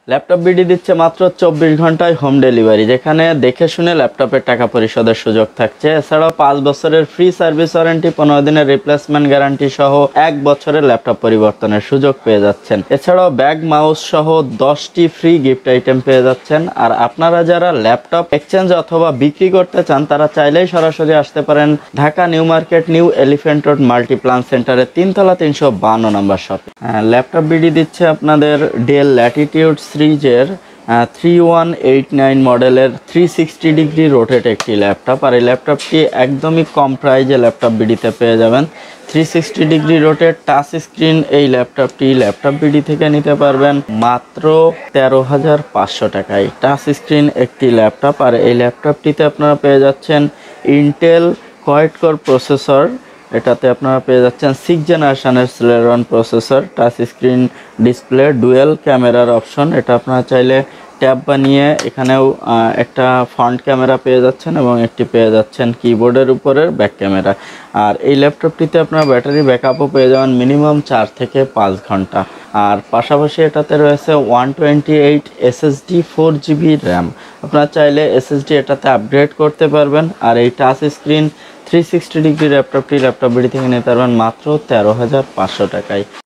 Laptop BD দিচ্ছে মাত্র 24 ঘন্টায় হোম ডেলিভারি, যেখানে দেখে শুনে ল্যাপটপের টাকা পরিশোধের সুযোগ থাকছে। এছাড়াও 5 বছরের ফ্রি সার্ভিস ওয়ারেন্টি, 15 দিনের রিপ্লেসমেন্ট গ্যারান্টি সহ 1 বছরের ল্যাপটপ পরিবর্তনের সুযোগ পেয়ে যাচ্ছেন। এছাড়াও ব্যাগ, মাউস সহ 10টি ফ্রি গিফট আইটেম পেয়ে যাচ্ছেন। আর আপনারা যারা ল্যাপটপ এক্সচেঞ্জ অথবা বিক্রি করতে চান তারা চাইলেই সরাসরি আসতে পারেন Dhaka new market, new elephant road Multiplan সেন্টারে 3 তলা 352 নম্বর শপে। ল্যাপটপ বিডি দিচ্ছে আপনাদের ডেল ল্যাটিটিউড সিরিজের 3189 মডেলের 360 ডিগ্রি রোটেট একটি ল্যাপটপ। আর এই ল্যাপটপটি একদমই কম প্রাইজে ল্যাপটপ বিডিতে পেয়ে যাবেন। 360 ডিগ্রি রোটেট টাচ স্ক্রিন এই ল্যাপটপটি ল্যাপটপ বিডি থেকে নিতে পারবেন মাত্র 13,500 টাকায়। টাচ স্ক্রিন একটি ল্যাপটপ, আর এই ল্যাপটপটিতে আপনারা পেয়ে যাচ্ছেন ইন্টেল কোয়াড কোর প্রসেসর। এটাতে আপনারা পেয়ে যাচ্ছেন 6th জেনারেশনের Celeron processor, touch screen display, dual ক্যামেরার অপশন। এটা আপনারা চাইলে ট্যাব বানিয়ে এখানেও একটা ফ্রন্ট ক্যামেরা পেয়ে যাচ্ছেন এবং একটি পেয়ে যাচ্ছেন কিবোর্ডের উপরের ব্যাক ক্যামেরা। আর এই ল্যাপটপটিতে আপনারা ব্যাটারি ব্যাকআপও পেয়ে যাবেন মিনিমাম 4 থেকে 5 ঘন্টা। আর পাশাপাশি এটাতে রয়েছে 128 SSD 4GB র্যাম। আপনারা চাইলে SSD এটাতে আপগ্রেড করতে পারবেন। আর এই touch screen 360 degree laptop BD থেকে নিতে পারবেন মাত্র 13,500 টাকায়।